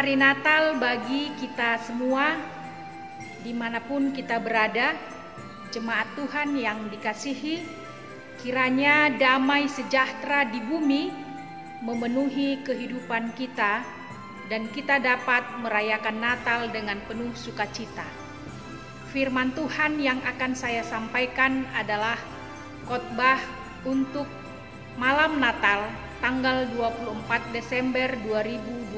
hari Natal bagi kita semua, dimanapun kita berada, jemaat Tuhan yang dikasihi, kiranya damai sejahtera di bumi memenuhi kehidupan kita dan kita dapat merayakan Natal dengan penuh sukacita. Firman Tuhan yang akan saya sampaikan adalah khotbah untuk malam Natal tanggal 24 Desember 2021.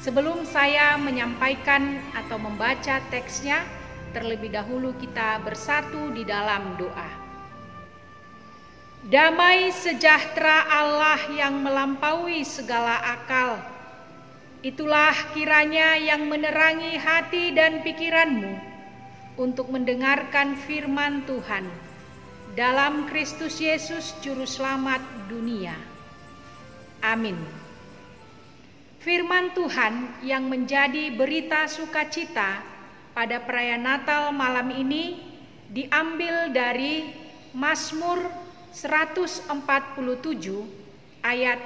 Sebelum saya menyampaikan atau membaca teksnya, terlebih dahulu kita bersatu di dalam doa. Damai sejahtera Allah yang melampaui segala akal, itulah kiranya yang menerangi hati dan pikiranmu untuk mendengarkan firman Tuhan dalam Kristus Yesus Juru Selamat dunia. Amin. Firman Tuhan yang menjadi berita sukacita pada perayaan Natal malam ini diambil dari Mazmur 147 ayat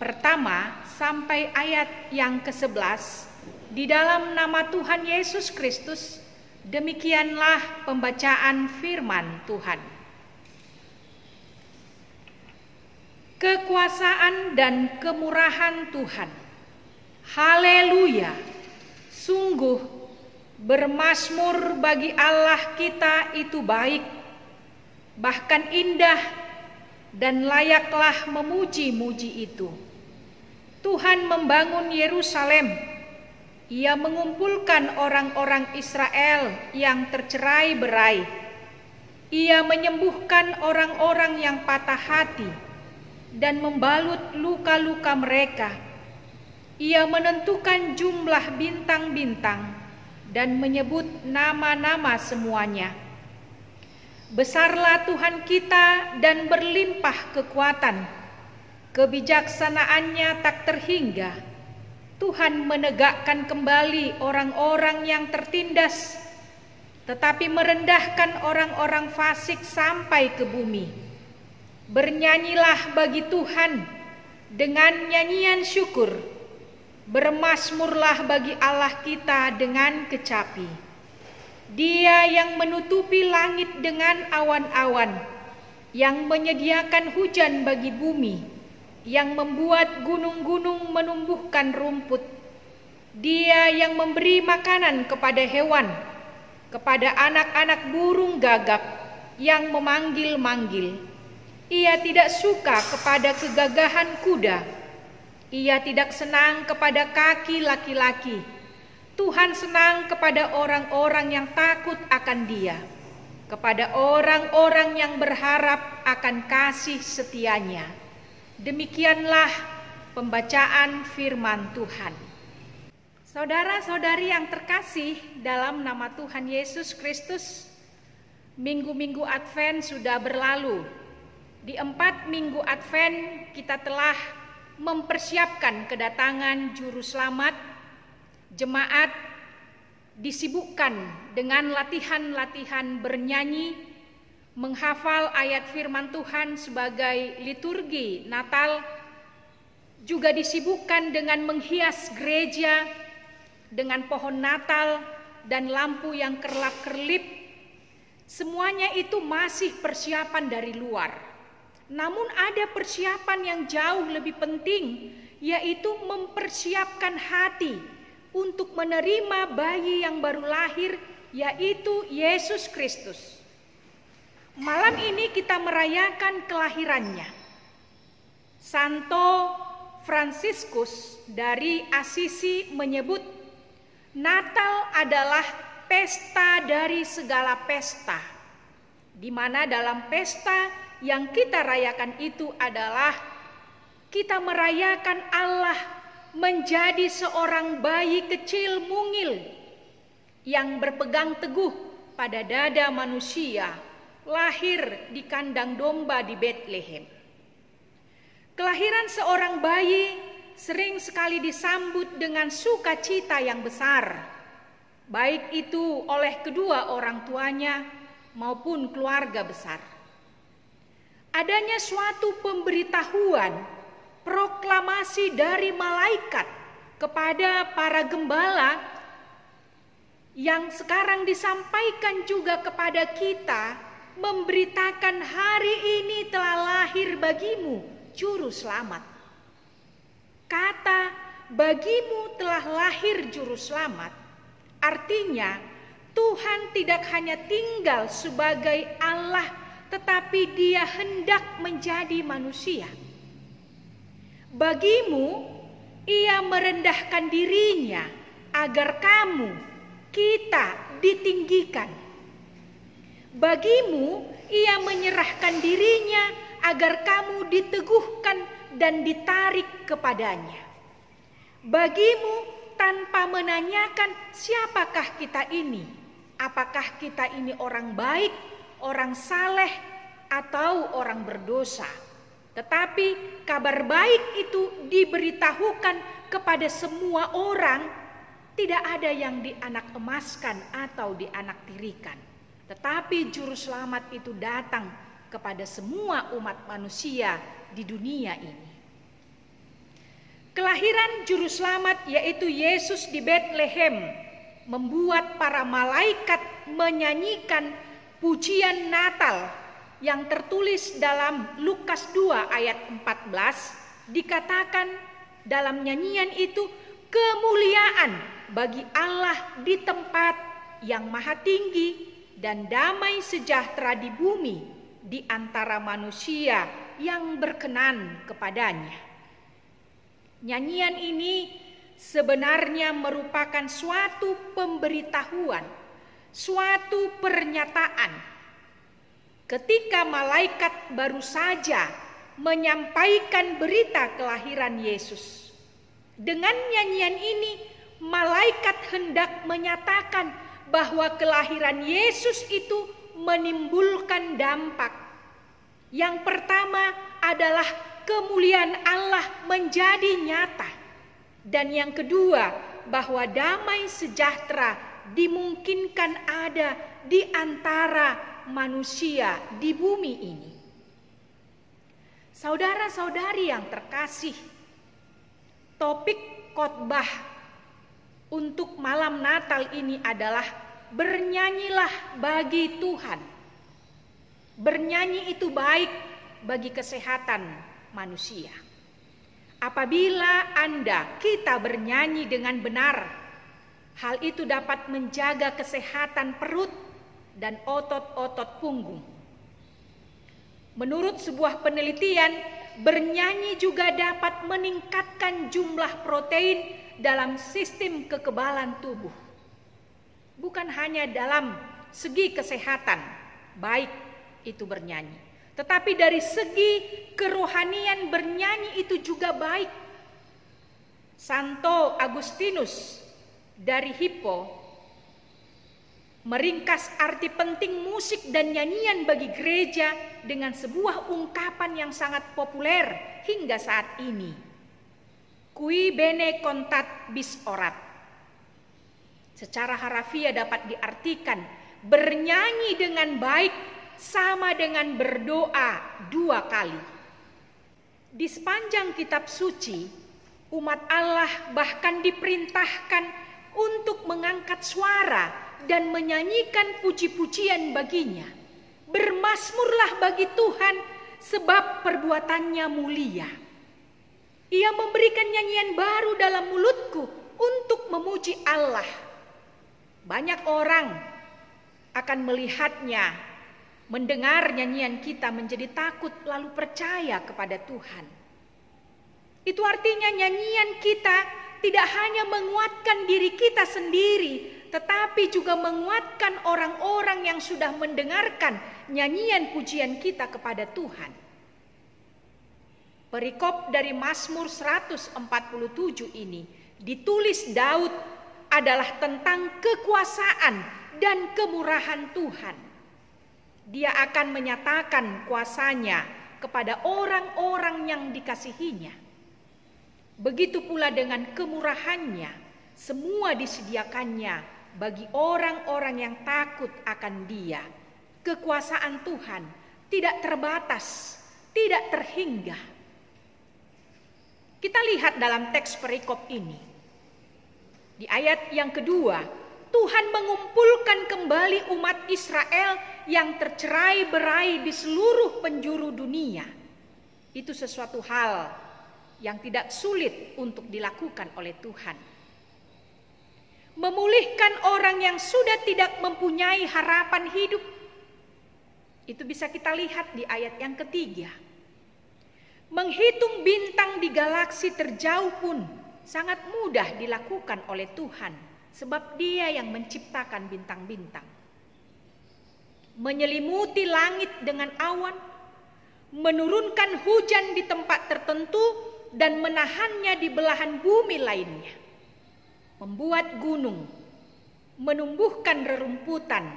pertama sampai ayat yang ke-11 di dalam nama Tuhan Yesus Kristus. Demikianlah pembacaan firman Tuhan. Kekuasaan dan kemurahan Tuhan. Haleluya. Sungguh bermazmur bagi Allah kita itu baik, bahkan indah, dan layaklah memuji-muji itu. Tuhan membangun Yerusalem. Ia mengumpulkan orang-orang Israel yang tercerai-berai. Ia menyembuhkan orang-orang yang patah hati dan membalut luka-luka mereka. Ia menentukan jumlah bintang-bintang dan menyebut nama-nama semuanya. Besarlah Tuhan kita dan berlimpah kekuatan. Kebijaksanaannya tak terhingga. Tuhan menegakkan kembali orang-orang yang tertindas, tetapi merendahkan orang-orang fasik sampai ke bumi. Bernyanyilah bagi Tuhan dengan nyanyian syukur. Bermazmurlah bagi Allah kita dengan kecapi. Dia yang menutupi langit dengan awan-awan, yang menyediakan hujan bagi bumi, yang membuat gunung-gunung menumbuhkan rumput. Dia yang memberi makanan kepada hewan, kepada anak-anak burung gagak yang memanggil-manggil. Ia tidak suka kepada kegagahan kuda. Ia tidak senang kepada kaki laki-laki. Tuhan senang kepada orang-orang yang takut akan Dia, kepada orang-orang yang berharap akan kasih setianya. Demikianlah pembacaan firman Tuhan. Saudara-saudari yang terkasih dalam nama Tuhan Yesus Kristus, minggu-minggu Advent sudah berlalu. Di 4 minggu Advent kita telah mempersiapkan kedatangan Juru Selamat. Jemaat disibukkan dengan latihan-latihan bernyanyi, menghafal ayat firman Tuhan sebagai liturgi Natal, juga disibukkan dengan menghias gereja dengan pohon Natal dan lampu yang kerlap-kerlip. Semuanya itu masih persiapan dari luar. Namun ada persiapan yang jauh lebih penting, yaitu mempersiapkan hati untuk menerima bayi yang baru lahir, yaitu Yesus Kristus. Malam ini kita merayakan kelahirannya. Santo Fransiskus dari Assisi menyebut Natal adalah pesta dari segala pesta, di mana dalam pesta yang kita rayakan itu adalah kita merayakan Allah menjadi seorang bayi kecil mungil yang berpegang teguh pada dada manusia, lahir di kandang domba di Bethlehem. Kelahiran seorang bayi sering sekali disambut dengan sukacita yang besar, baik itu oleh kedua orang tuanya maupun keluarga besar. Adanya suatu pemberitahuan, proklamasi dari malaikat kepada para gembala yang sekarang disampaikan juga kepada kita, memberitakan hari ini telah lahir bagimu juru selamat. Kata bagimu telah lahir juru selamat artinya Tuhan tidak hanya tinggal sebagai Allah, tetapi Dia hendak menjadi manusia. Bagimu Ia merendahkan dirinya agar kita ditinggikan. Bagimu Ia menyerahkan dirinya agar kamu diteguhkan dan ditarik kepadanya. Bagimu tanpa menanyakan siapakah kita ini, apakah kita ini orang baik, orang saleh, atau orang berdosa. Tetapi kabar baik itu diberitahukan kepada semua orang, tidak ada yang dianak emaskan atau dianak tirikan. Tetapi juru selamat itu datang kepada semua umat manusia di dunia ini. Kelahiran juru selamat yaitu Yesus di Betlehem membuat para malaikat menyanyikan pujian Natal yang tertulis dalam Lukas 2 ayat 14. Dikatakan dalam nyanyian itu, kemuliaan bagi Allah di tempat yang maha tinggi dan damai sejahtera di bumi di antara manusia yang berkenan kepadanya. Nyanyian ini sebenarnya merupakan suatu pemberitahuan, suatu pernyataan. Ketika malaikat baru saja menyampaikan berita kelahiran Yesus. Dengan nyanyian ini, malaikat hendak menyatakan bahwa kelahiran Yesus itu menimbulkan dampak. Yang pertama adalah kemuliaan Allah menjadi nyata. Dan yang kedua, bahwa damai sejahtera dimungkinkan ada di antara manusia di bumi ini. Saudara-saudari yang terkasih, topik khotbah untuk malam Natal ini adalah bernyanyilah bagi Tuhan. Bernyanyi itu baik bagi kesehatan manusia. Apabila kita bernyanyi dengan benar, hal itu dapat menjaga kesehatan perut dan otot-otot punggung. Menurut sebuah penelitian, bernyanyi juga dapat meningkatkan jumlah protein dalam sistem kekebalan tubuh. Bukan hanya dalam segi kesehatan, baik itu bernyanyi. Tetapi dari segi kerohanian bernyanyi itu juga baik. Santo Agustinus dari Hippo meringkas arti penting musik dan nyanyian bagi gereja dengan sebuah ungkapan yang sangat populer hingga saat ini. Qui bene contat bis orat. Secara harafiah dapat diartikan bernyanyi dengan baik sama dengan berdoa 2 kali. Di sepanjang kitab suci, umat Allah bahkan diperintahkan untuk mengangkat suara dan menyanyikan puji-pujian baginya. Bermazmurlah bagi Tuhan sebab perbuatannya mulia. Ia memberikan nyanyian baru dalam mulutku untuk memuji Allah. Banyak orang akan melihatnya, mendengar nyanyian kita menjadi takut lalu percaya kepada Tuhan. Itu artinya nyanyian kita tidak hanya menguatkan diri kita sendiri, tetapi juga menguatkan orang-orang yang sudah mendengarkan nyanyian pujian kita kepada Tuhan. Perikop dari Mazmur 147 ini ditulis Daud adalah tentang kekuasaan dan kemurahan Tuhan. Dia akan menyatakan kuasanya kepada orang-orang yang dikasihinya. Begitu pula dengan kemurahannya, semua disediakannya bagi orang-orang yang takut akan Dia. Kekuasaan Tuhan tidak terbatas, tidak terhingga. Kita lihat dalam teks perikop ini, Di ayat yang kedua, Tuhan mengumpulkan kembali umat Israel yang tercerai-berai di seluruh penjuru dunia. Itu sesuatu hal yang tidak sulit untuk dilakukan oleh Tuhan. Memulihkan orang yang sudah tidak mempunyai harapan hidup. Itu bisa kita lihat di ayat yang ketiga. Menghitung bintang di galaksi terjauh pun sangat mudah dilakukan oleh Tuhan, sebab Dia yang menciptakan bintang-bintang. Menyelimuti langit dengan awan, menurunkan hujan di tempat tertentu dan menahannya di belahan bumi lainnya. Membuat gunung, menumbuhkan rerumputan,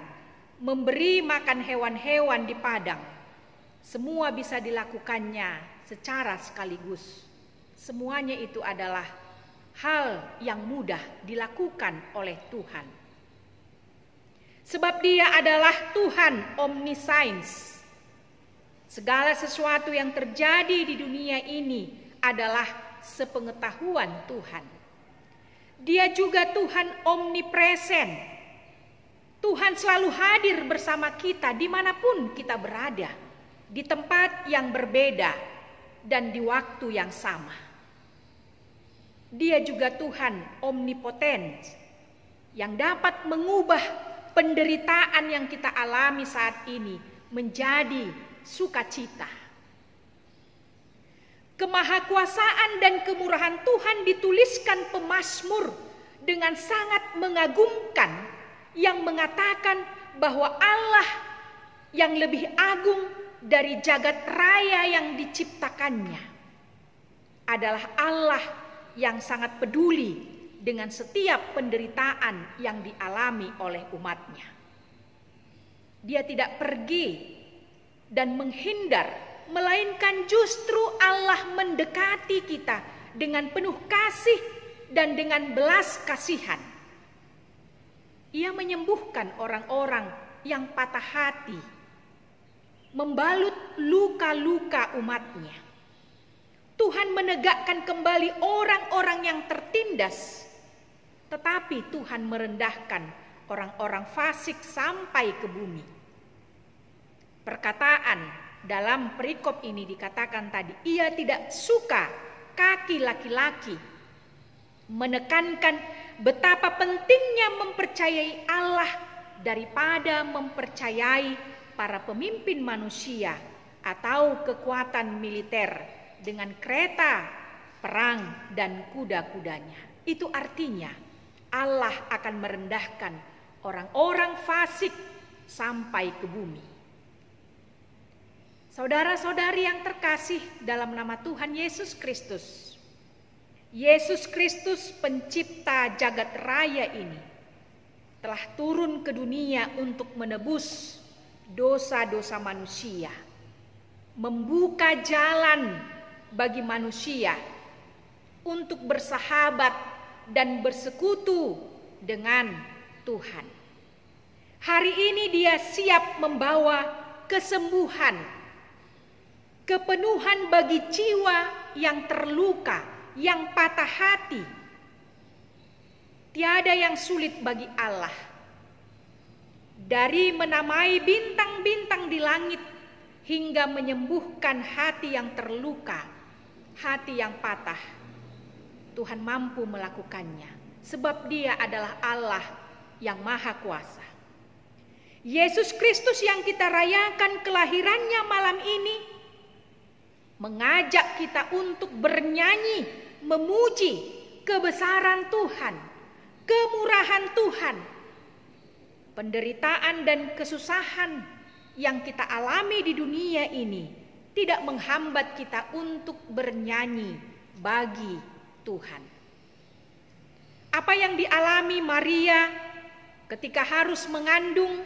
memberi makan hewan-hewan di padang. Semua bisa dilakukannya secara sekaligus. Semuanya itu adalah hal yang mudah dilakukan oleh Tuhan. Sebab Dia adalah Tuhan omniscience. Segala sesuatu yang terjadi di dunia ini adalah sepengetahuan Tuhan. Dia juga Tuhan omnipresent. Tuhan selalu hadir bersama kita dimanapun kita berada, di tempat yang berbeda dan di waktu yang sama. Dia juga Tuhan omnipoten yang dapat mengubah penderitaan yang kita alami saat ini menjadi sukacita. Kemahakuasaan dan kemurahan Tuhan dituliskan pemazmur dengan sangat mengagumkan, yang mengatakan bahwa Allah yang lebih agung dari jagat raya yang diciptakannya adalah Allah yang sangat peduli dengan setiap penderitaan yang dialami oleh umatnya. Dia tidak pergi dan menghindar, melainkan justru Allah mendekati kita dengan penuh kasih dan dengan belas kasihan. Ia menyembuhkan orang-orang yang patah hati, membalut luka-luka umatnya. Tuhan menegakkan kembali orang-orang yang tertindas, tetapi Tuhan merendahkan orang-orang fasik sampai ke bumi. Perkataan dalam perikop ini dikatakan tadi, Ia tidak suka kaki laki-laki, menekankan betapa pentingnya mempercayai Allah daripada mempercayai para pemimpin manusia atau kekuatan militer dengan kereta, perang, dan kuda-kudanya. Itu artinya Allah akan merendahkan orang-orang fasik sampai ke bumi. Saudara-saudari yang terkasih dalam nama Tuhan Yesus Kristus, Yesus Kristus pencipta jagat raya ini telah turun ke dunia untuk menebus dosa-dosa manusia, membuka jalan bagi manusia untuk bersahabat dan bersekutu dengan Tuhan. Hari ini Dia siap membawa kesembuhan, kepenuhan bagi jiwa yang terluka, yang patah hati. Tiada yang sulit bagi Allah. Dari menamai bintang-bintang di langit hingga menyembuhkan hati yang terluka, hati yang patah, Tuhan mampu melakukannya, sebab Dia adalah Allah yang Maha Kuasa. Yesus Kristus yang kita rayakan kelahirannya malam ini mengajak kita untuk bernyanyi, memuji kebesaran Tuhan, kemurahan Tuhan. Penderitaan dan kesusahan yang kita alami di dunia ini tidak menghambat kita untuk bernyanyi bagi Tuhan. Apa yang dialami Maria ketika harus mengandung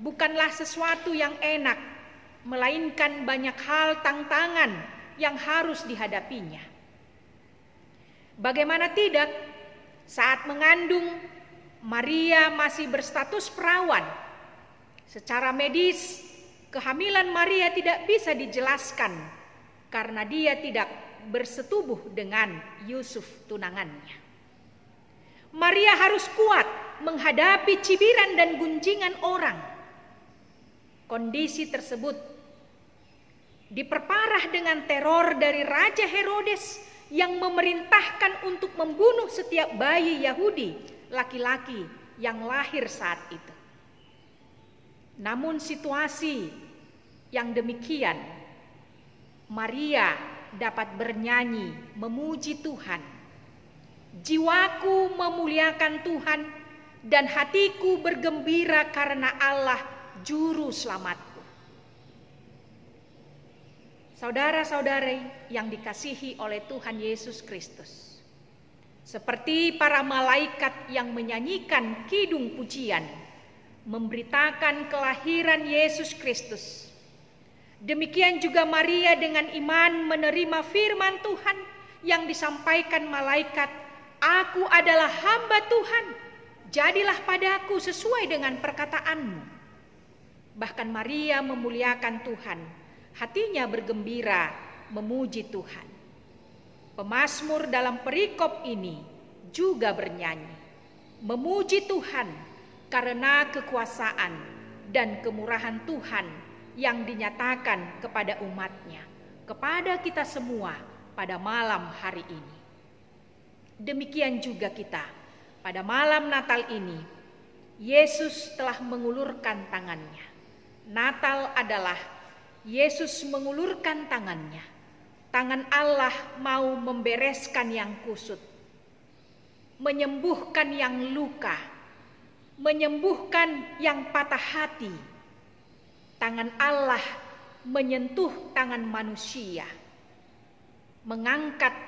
bukanlah sesuatu yang enak, melainkan banyak hal tantangan yang harus dihadapinya. Bagaimana tidak, saat mengandung, Maria masih berstatus perawan. Secara medis, kehamilan Maria tidak bisa dijelaskan karena dia tidak bersetubuh dengan Yusuf tunangannya. Maria harus kuat menghadapi cibiran dan gunjingan orang. Kondisi tersebut diperparah dengan teror dari Raja Herodes yang memerintahkan untuk membunuh setiap bayi Yahudi laki-laki yang lahir saat itu. Namun situasi yang demikian, Maria dapat bernyanyi memuji Tuhan. Jiwaku memuliakan Tuhan dan hatiku bergembira karena Allah Juru Selamatku. Saudara-saudari yang dikasihi oleh Tuhan Yesus Kristus, seperti para malaikat yang menyanyikan kidung pujian, memberitakan kelahiran Yesus Kristus, demikian juga Maria dengan iman menerima firman Tuhan yang disampaikan malaikat, "Aku adalah hamba Tuhan, jadilah padaku sesuai dengan perkataanmu." Bahkan Maria memuliakan Tuhan, hatinya bergembira memuji Tuhan. Pemazmur dalam perikop ini juga bernyanyi, memuji Tuhan karena kekuasaan dan kemurahan Tuhan yang dinyatakan kepada umatnya, kepada kita semua pada malam hari ini. Demikian juga kita pada malam Natal ini, Yesus telah mengulurkan tangannya. Natal adalah Yesus mengulurkan tangannya. Tangan Allah mau membereskan yang kusut, menyembuhkan yang luka, menyembuhkan yang patah hati. Tangan Allah menyentuh tangan manusia, mengangkat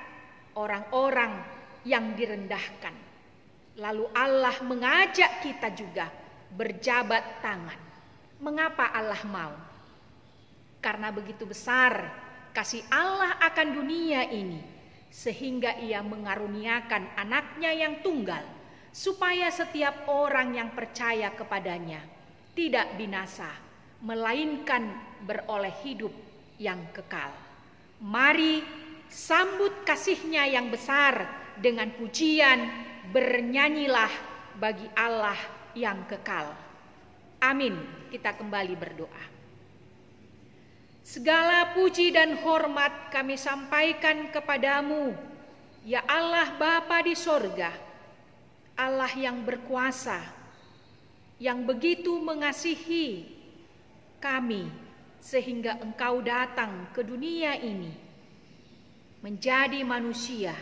orang-orang yang direndahkan. Lalu Allah mengajak kita juga berjabat tangan. Mengapa Allah mau? Karena begitu besar kasih Allah akan dunia ini, sehingga Ia mengaruniakan anaknya yang tunggal, supaya setiap orang yang percaya kepadanya tidak binasa, melainkan beroleh hidup yang kekal. Mari sambut kasih-Nya yang besar dengan pujian, bernyanyilah bagi Allah yang kekal. Amin. Kita kembali berdoa. Segala puji dan hormat kami sampaikan kepadamu, ya Allah Bapa di sorga, Allah yang berkuasa, yang begitu mengasihi kami, sehingga Engkau datang ke dunia ini, menjadi manusia,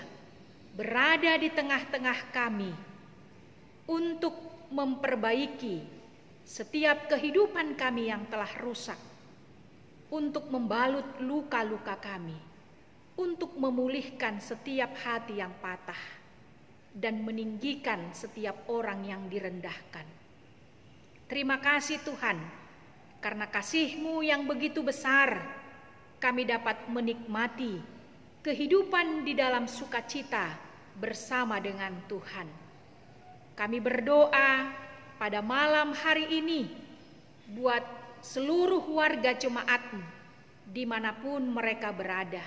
berada di tengah-tengah kami, untuk memperbaiki setiap kehidupan kami yang telah rusak, untuk membalut luka-luka kami, untuk memulihkan setiap hati yang patah, dan meninggikan setiap orang yang direndahkan. Terima kasih Tuhan, karena kasih-Mu yang begitu besar, kami dapat menikmati kehidupan di dalam sukacita bersama dengan Tuhan. Kami berdoa pada malam hari ini, buat seluruh warga jemaat-Mu dimanapun mereka berada.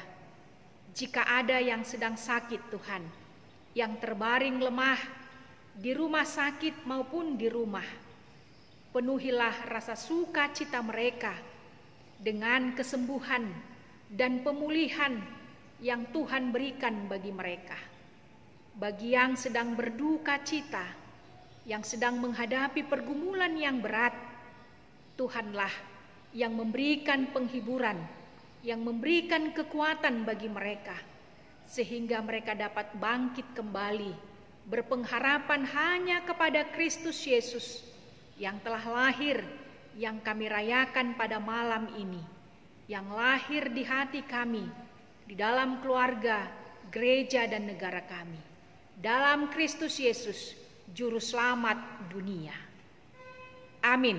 Jika ada yang sedang sakit Tuhan, yang terbaring lemah di rumah sakit maupun di rumah, penuhilah rasa sukacita mereka dengan kesembuhan dan pemulihan yang Tuhan berikan bagi mereka. Bagi yang sedang berduka cita, yang sedang menghadapi pergumulan yang berat, Tuhanlah yang memberikan penghiburan, yang memberikan kekuatan bagi mereka, sehingga mereka dapat bangkit kembali, berpengharapan hanya kepada Kristus Yesus yang telah lahir, yang kami rayakan pada malam ini, yang lahir di hati kami, di dalam keluarga, gereja dan negara kami. Dalam Kristus Yesus, Juru Selamat dunia. Amin.